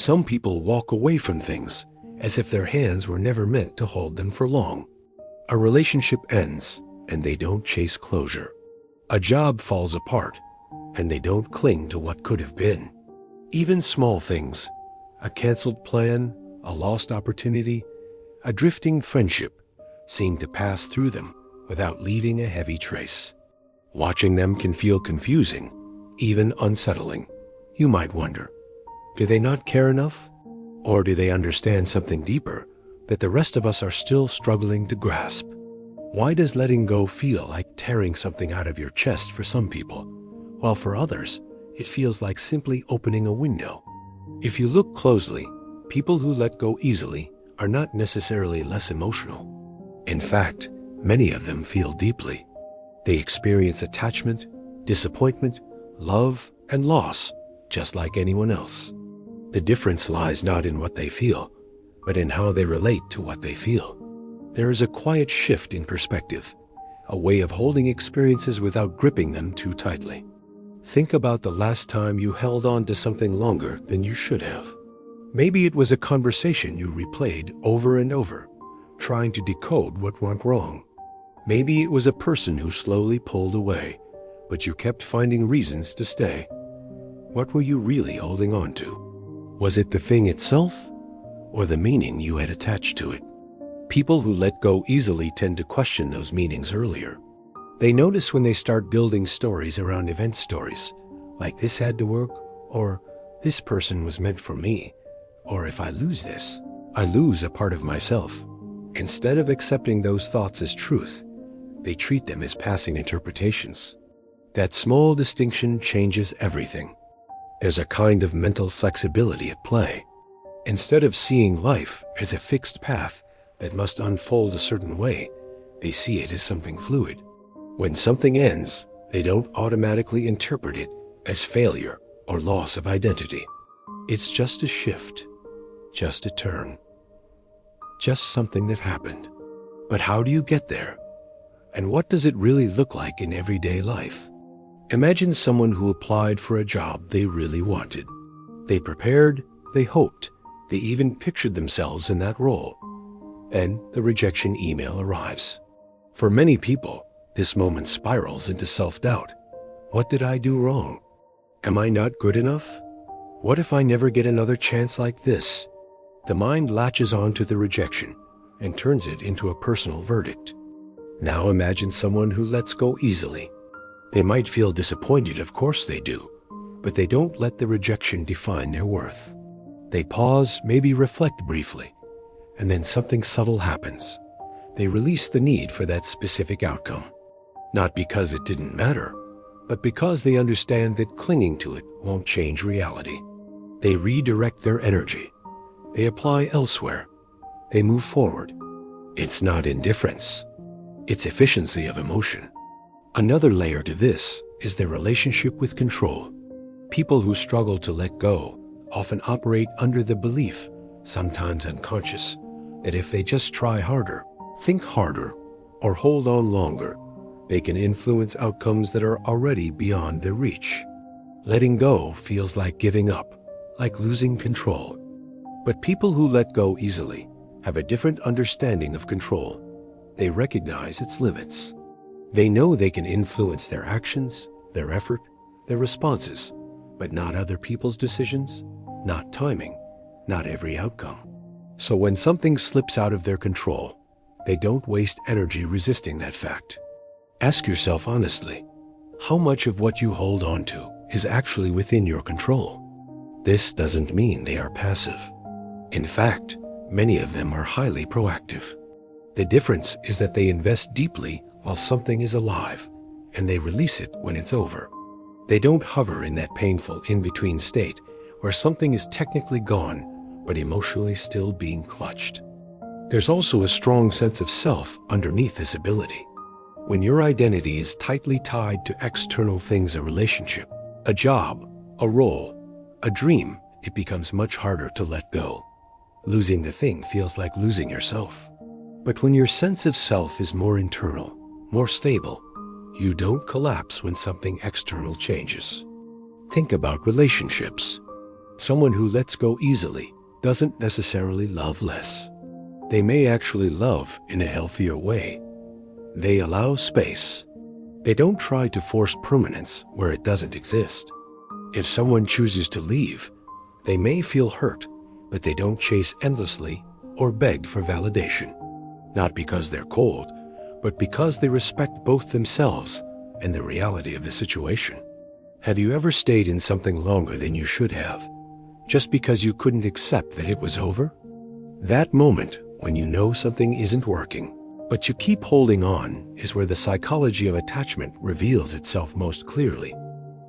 Some people walk away from things as if their hands were never meant to hold them for long. A relationship ends and they don't chase closure. A job falls apart and they don't cling to what could have been. Even small things, a canceled plan, a lost opportunity, a drifting friendship, seem to pass through them without leaving a heavy trace. Watching them can feel confusing, even unsettling. You might wonder, do they not care enough? Or do they understand something deeper that the rest of us are still struggling to grasp? Why does letting go feel like tearing something out of your chest for some people, while for others, it feels like simply opening a window? If you look closely, people who let go easily are not necessarily less emotional. In fact, many of them feel deeply. They experience attachment, disappointment, love, and loss, just like anyone else. The difference lies not in what they feel, but in how they relate to what they feel. There is a quiet shift in perspective, a way of holding experiences without gripping them too tightly. Think about the last time you held on to something longer than you should have. Maybe it was a conversation you replayed over and over, trying to decode what went wrong. Maybe it was a person who slowly pulled away, but you kept finding reasons to stay. What were you really holding on to? Was it the thing itself, or the meaning you had attached to it? People who let go easily tend to question those meanings earlier. They notice when they start building stories around event stories, like this had to work, or this person was meant for me, or if I lose this, I lose a part of myself. Instead of accepting those thoughts as truth, they treat them as passing interpretations. That small distinction changes everything. There's a kind of mental flexibility at play. Instead of seeing life as a fixed path that must unfold a certain way, they see it as something fluid. When something ends, they don't automatically interpret it as failure or loss of identity. It's just a shift, just a turn, just something that happened. But how do you get there? And what does it really look like in everyday life? Imagine someone who applied for a job they really wanted. They prepared, they hoped, they even pictured themselves in that role. Then the rejection email arrives. For many people, this moment spirals into self-doubt. What did I do wrong? Am I not good enough? What if I never get another chance like this? The mind latches onto the rejection and turns it into a personal verdict. Now imagine someone who lets go easily. They might feel disappointed, of course they do, but they don't let the rejection define their worth. They pause, maybe reflect briefly, and then something subtle happens. They release the need for that specific outcome. Not because it didn't matter, but because they understand that clinging to it won't change reality. They redirect their energy. They apply elsewhere. They move forward. It's not indifference. It's efficiency of emotion. Another layer to this is their relationship with control. People who struggle to let go often operate under the belief, sometimes unconscious, that if they just try harder, think harder, or hold on longer, they can influence outcomes that are already beyond their reach. Letting go feels like giving up, like losing control. But people who let go easily have a different understanding of control. They recognize its limits. They know they can influence their actions, their effort, their responses, but not other people's decisions, not timing, not every outcome. So when something slips out of their control, they don't waste energy resisting that fact. Ask yourself honestly, how much of what you hold on to is actually within your control? This doesn't mean they are passive. In fact, many of them are highly proactive. The difference is that they invest deeply while something is alive, and they release it when it's over. They don't hover in that painful in-between state where something is technically gone, but emotionally still being clutched. There's also a strong sense of self underneath this ability. When your identity is tightly tied to external things, a relationship, a job, a role, a dream, it becomes much harder to let go. Losing the thing feels like losing yourself. But when your sense of self is more internal, more stable, you don't collapse when something external changes. Think about relationships. Someone who lets go easily doesn't necessarily love less. They may actually love in a healthier way. They allow space. They don't try to force permanence where it doesn't exist. If someone chooses to leave, they may feel hurt, but they don't chase endlessly or beg for validation. Not because they're cold, but because they respect both themselves and the reality of the situation. Have you ever stayed in something longer than you should have, just because you couldn't accept that it was over? That moment when you know something isn't working, but you keep holding on, is where the psychology of attachment reveals itself most clearly.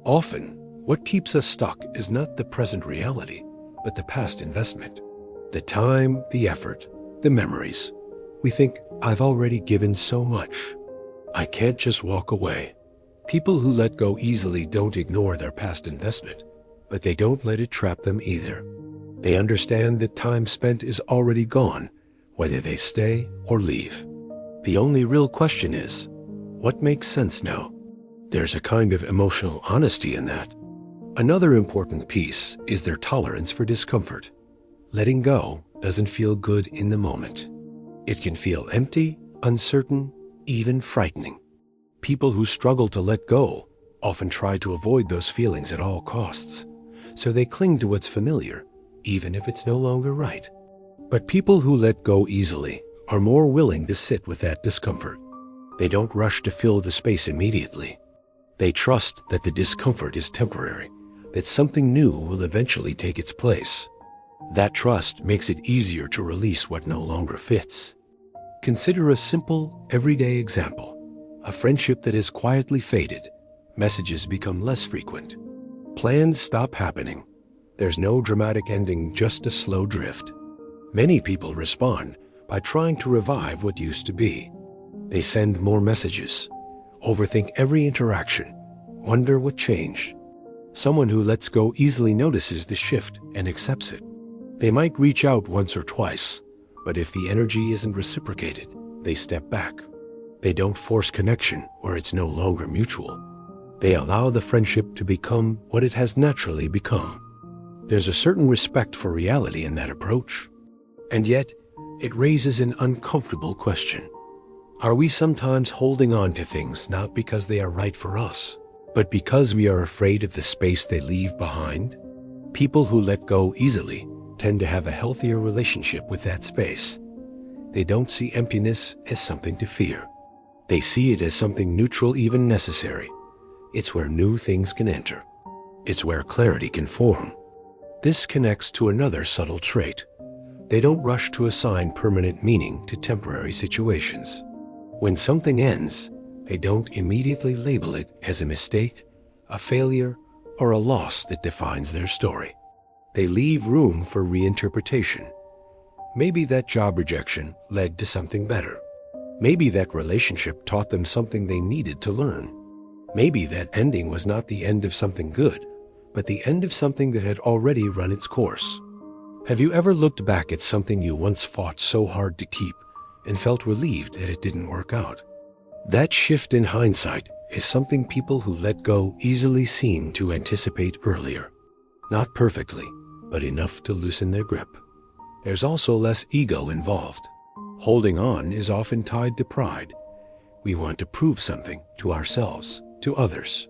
Often, what keeps us stuck is not the present reality, but the past investment. The time, the effort, the memories. We think, I've already given so much. I can't just walk away. People who let go easily don't ignore their past investment, but they don't let it trap them either. They understand that time spent is already gone, whether they stay or leave. The only real question is, what makes sense now? There's a kind of emotional honesty in that. Another important piece is their tolerance for discomfort. Letting go doesn't feel good in the moment. It can feel empty, uncertain, even frightening. People who struggle to let go often try to avoid those feelings at all costs, so they cling to what's familiar, even if it's no longer right. But people who let go easily are more willing to sit with that discomfort. They don't rush to fill the space immediately. They trust that the discomfort is temporary, that something new will eventually take its place. That trust makes it easier to release what no longer fits. Consider a simple, everyday example. A friendship that has quietly faded. Messages become less frequent. Plans stop happening. There's no dramatic ending, just a slow drift. Many people respond by trying to revive what used to be. They send more messages, overthink every interaction, wonder what changed. Someone who lets go easily notices the shift and accepts it. They might reach out once or twice, but if the energy isn't reciprocated, they step back. They don't force connection where it's no longer mutual. They allow the friendship to become what it has naturally become. There's a certain respect for reality in that approach. And yet, it raises an uncomfortable question. Are we sometimes holding on to things not because they are right for us, but because we are afraid of the space they leave behind? People who let go easily tend to have a healthier relationship with that space. They don't see emptiness as something to fear. They see it as something neutral, even necessary. It's where new things can enter. It's where clarity can form. This connects to another subtle trait. They don't rush to assign permanent meaning to temporary situations. When something ends, they don't immediately label it as a mistake, a failure, or a loss that defines their story. They leave room for reinterpretation. Maybe that job rejection led to something better. Maybe that relationship taught them something they needed to learn. Maybe that ending was not the end of something good, but the end of something that had already run its course. Have you ever looked back at something you once fought so hard to keep and felt relieved that it didn't work out? That shift in hindsight is something people who let go easily seem to anticipate earlier. Not perfectly, but enough to loosen their grip. There's also less ego involved. Holding on is often tied to pride. We want to prove something to ourselves, to others.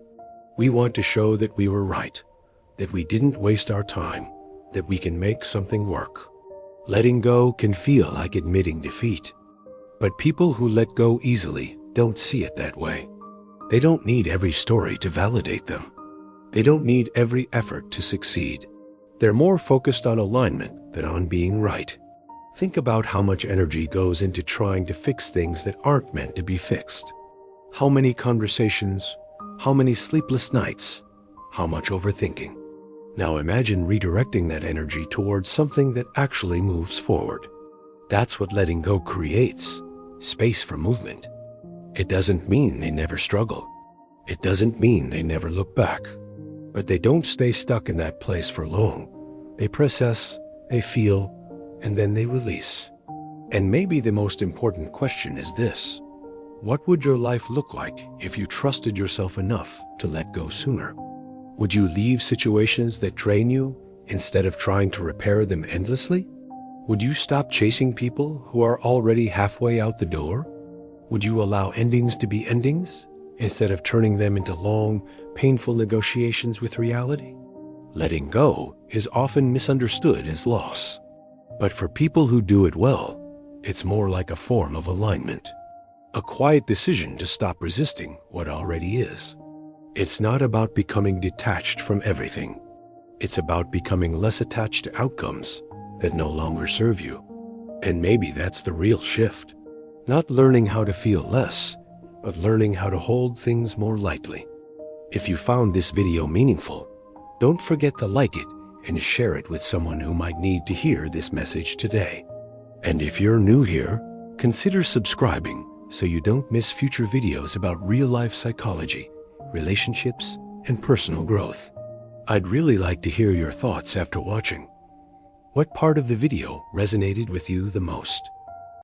We want to show that we were right, that we didn't waste our time, that we can make something work. Letting go can feel like admitting defeat. But people who let go easily don't see it that way. They don't need every story to validate them. They don't need every effort to succeed. They're more focused on alignment than on being right. Think about how much energy goes into trying to fix things that aren't meant to be fixed. How many conversations, how many sleepless nights, how much overthinking. Now imagine redirecting that energy towards something that actually moves forward. That's what letting go creates, space for movement. It doesn't mean they never struggle. It doesn't mean they never look back. But they don't stay stuck in that place for long. They process, they feel, and then they release. And maybe the most important question is this: what would your life look like if you trusted yourself enough to let go sooner? Would you leave situations that drain you, instead of trying to repair them endlessly? Would you stop chasing people who are already halfway out the door? Would you allow endings to be endings instead of turning them into long, painful negotiations with reality? Letting go is often misunderstood as loss. But for people who do it well, it's more like a form of alignment. A quiet decision to stop resisting what already is. It's not about becoming detached from everything. It's about becoming less attached to outcomes that no longer serve you. And maybe that's the real shift. Not learning how to feel less, but learning how to hold things more lightly. If you found this video meaningful, don't forget to like it and share it with someone who might need to hear this message today. And if you're new here, consider subscribing so you don't miss future videos about real-life psychology, relationships, and personal growth. I'd really like to hear your thoughts after watching. What part of the video resonated with you the most?